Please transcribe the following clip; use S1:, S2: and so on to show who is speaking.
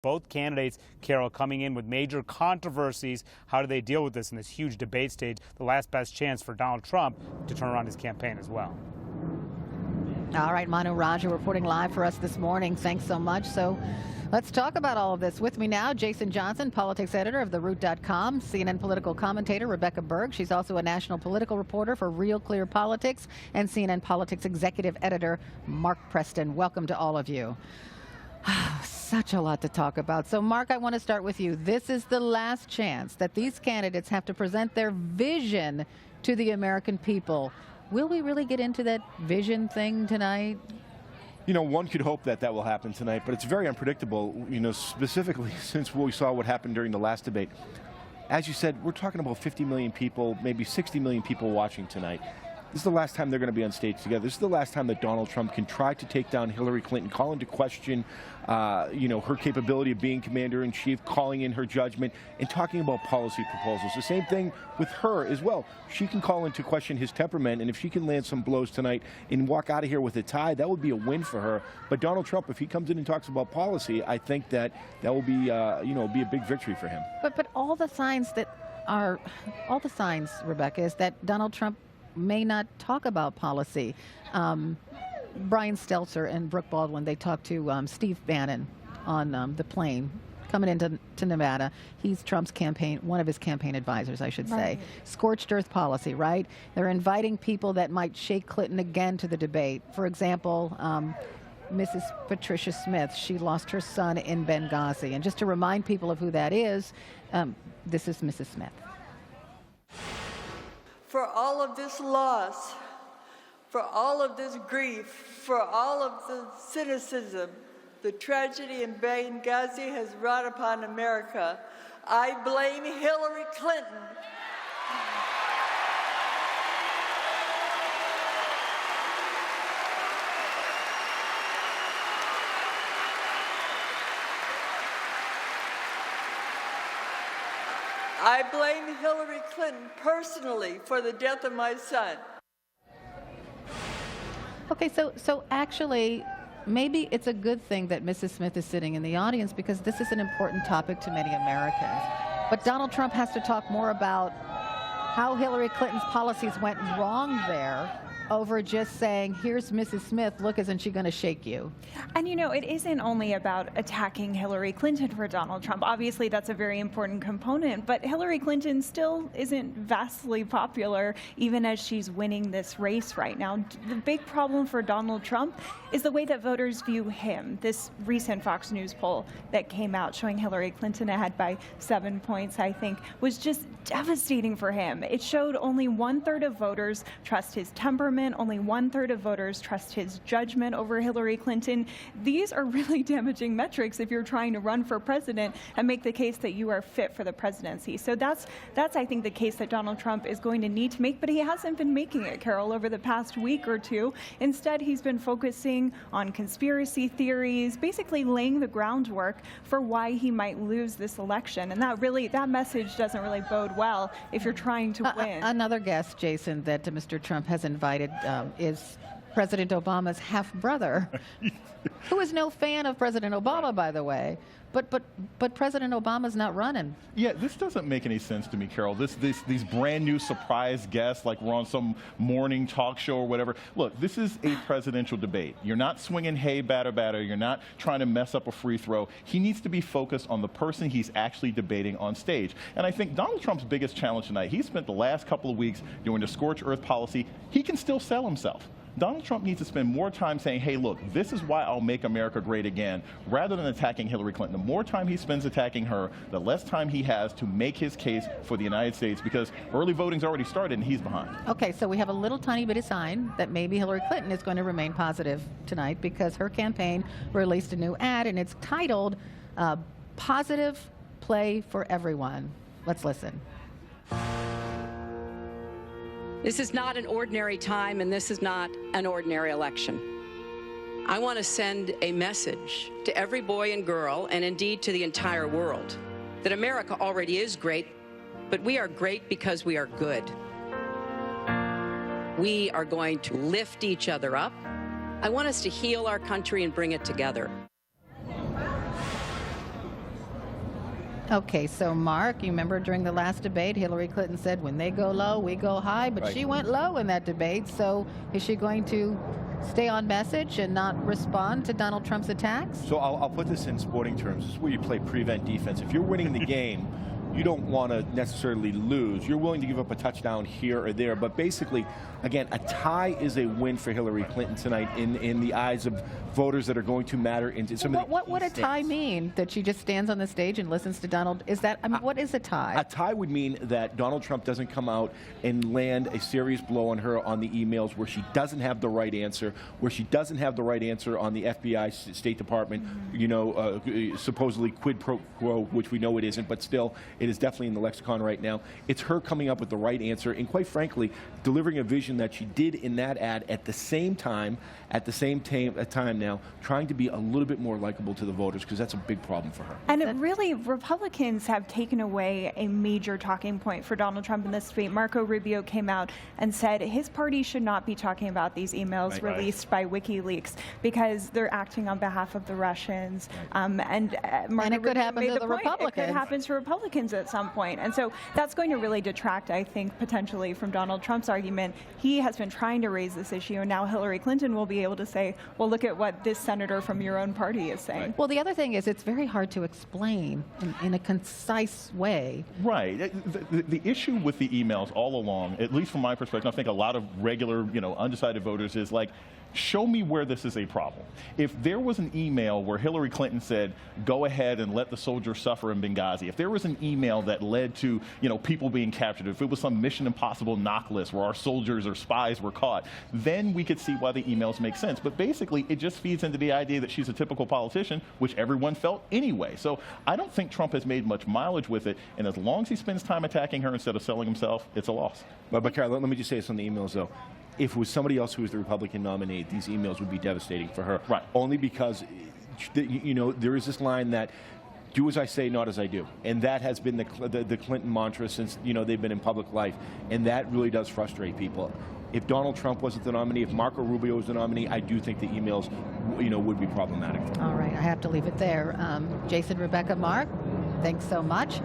S1: Both candidates, Carol, coming in with major controversies. How do they deal with this in this huge debate stage? The last best chance for Donald Trump to turn around his campaign as well.
S2: All right, Manu Raja reporting live for us this morning. Thanks so much. So let's talk about all of this. With me now, Jason Johnson, politics editor of TheRoot.com, CNN political commentator Rebecca Berg. She's also a national political reporter for Real Clear Politics, and CNN politics executive editor Mark Preston. Welcome to all of you. Such a lot to talk about. So, Mark, I want to start with you. This is the last chance that these candidates have to present their vision to the American people. Will we really get into that vision thing tonight?
S3: You know, one could hope that that will happen tonight, but it's very unpredictable, you know, specifically since we saw what happened during the last debate. As you said, we're talking about 50 million people, maybe 60 million people watching tonight. This is the last time they're going to be on stage together. This is the last time that Donald Trump can try to take down Hillary Clinton, call into question, you know, her capability of being commander-in-chief, calling in her judgment, and talking about policy proposals. The same thing with her as well. She can call into question his temperament, and if she can land some blows tonight and walk out of here with a tie, that would be a win for her. But Donald Trump, if he comes in and talks about policy, I think that that will be, you know, be a big victory for him.
S2: But all the signs, Rebecca, is that Donald Trump may not talk about policy. Brian Stelter and Brooke Baldwin, they talked to Steve Bannon on the plane coming into Nevada. He's Trump's campaign, one of his campaign advisors, I should say. Scorched earth policy, right? They're inviting people that might shake Clinton again to the debate. For example, Mrs. Patricia Smith, she lost her son in Benghazi. And just to remind people of who that is, this is Mrs. Smith.
S4: For all of this loss, for all of this grief, for all of the cynicism, the tragedy in Benghazi has wrought upon America, I blame Hillary Clinton. I blame Hillary Clinton personally for the death of my son.
S2: Okay, so actually, maybe it's a good thing that Mrs. Smith is sitting in the audience because this is an important topic to many Americans. But Donald Trump has to talk more about how Hillary Clinton's policies went wrong there over just saying, here's Mrs. Smith, look, isn't she going to shake you?
S5: And you know, it isn't only about attacking Hillary Clinton for Donald Trump. Obviously, that's a very important component, but Hillary Clinton still isn't vastly popular, even as she's winning this race right now. The big problem for Donald Trump is the way that voters view him. This recent Fox News poll that came out showing Hillary Clinton ahead by 7 points, I think, was just devastating for him. It showed only 1/3 of voters trust his temperament. Only 1/3 of voters trust his judgment over Hillary Clinton. These are really damaging metrics if you're trying to run for president and make the case that you are fit for the presidency. So that's I think, the case that Donald Trump is going to need to make, but he hasn't been making it, Carol, over the past week or two. Instead, he's been focusing on conspiracy theories, basically laying the groundwork for why he might lose this election. And that message doesn't really bode well if you're trying to win.
S2: Another guest, Jason, that Mr. Trump has invited is President Obama's half-brother, who is no fan of President Obama, by the way. But President Obama's not running.
S6: Yeah, this doesn't make any sense to me, Carol. These brand new surprise guests, like we're on some morning talk show or whatever. Look, this is a presidential debate. You're not swinging hey, batter, batter. You're not trying to mess up a free throw. He needs to be focused on the person he's actually debating on stage. And I think Donald Trump's biggest challenge tonight, he spent the last couple of weeks doing the scorched earth policy. He can still sell himself. Donald Trump needs to spend more time saying, hey, look, this is why I'll make America great again, rather than attacking Hillary Clinton. The more time he spends attacking her, the less time he has to make his case for the United States, because early voting's already started and he's behind.
S2: Okay, so we have a little tiny bit of sign that maybe Hillary Clinton is going to remain positive tonight because her campaign released a new ad, and it's titled Positive Play for Everyone. Let's listen.
S7: This is not an ordinary time, and this is not an ordinary election. I want to send a message to every boy and girl, and indeed to the entire world, that America already is great, but we are great because we are good. We are going to lift each other up. I want us to heal our country and bring it together.
S2: Okay, so Mark, you remember during the last debate, Hillary Clinton said, when they go low, we go high, but
S3: Right.
S2: she went low in that debate. So is she going to stay on message and not respond to Donald Trump's attacks?
S3: So I'll put this in sporting terms. This is where you play prevent defense. If you're winning the game, you don't want to necessarily lose. You're willing to give up a touchdown here or there. But basically, again, a tie is a win for Hillary Clinton tonight in the eyes of voters that are going to matter into some of the
S2: What would
S3: key
S2: a tie
S3: states.
S2: mean? That she just stands on the stage and listens to Donald? Is that, I mean, what is a tie?
S3: A tie would mean that Donald Trump doesn't come out and land a serious blow on her on the emails where she doesn't have the right answer, where she doesn't have the right answer on the FBI, State Department, supposedly quid pro quo, which we know it isn't, but still, it is definitely in the lexicon right now. It's her coming up with the right answer and, quite frankly, delivering a vision that she did in that ad at the same time now, trying to be a little bit more likable to the voters, because that's a big problem for her.
S5: And it really, Republicans have taken away a major talking point for Donald Trump in this debate. Marco Rubio came out and said his party should not be talking about these emails
S3: Right.
S5: released by WikiLeaks because they're acting on behalf of the Russians. And
S2: it could happen to the Republicans.
S5: It could happen to Republicans at some point. And so that's going to really detract, I think, potentially from Donald Trump's argument. He has been trying to raise this issue, and now Hillary Clinton will be able to say, well, look at what this senator from your own party is saying.
S2: Well, the other thing is it's very hard to explain in a concise way.
S6: Right. The issue with the emails all along, at least from my perspective, I think a lot of regular, undecided voters is like, show me where this is a problem. If there was an email where Hillary Clinton said, go ahead and let the soldiers suffer in Benghazi, if there was an email that led to, people being captured, if it was some Mission Impossible knock list where our soldiers or spies were caught, then we could see why the emails make sense. But basically, it just feeds into the idea that she's a typical politician, which everyone felt anyway. So I don't think Trump has made much mileage with it. And as long as he spends time attacking her instead of selling himself, it's a loss.
S3: But Carol, let me just say this on the emails, though. If it was somebody else who was the Republican nominee, these emails would be devastating for her.
S6: Right.
S3: Only because, there is this line that, do as I say, not as I do. And that has been the Clinton mantra since, they've been in public life. And that really does frustrate people. If Donald Trump wasn't the nominee, if Marco Rubio was the nominee, I do think the emails, would be problematic.
S2: All right, I have to leave it there. Jason, Rebecca, Mark, thanks so much.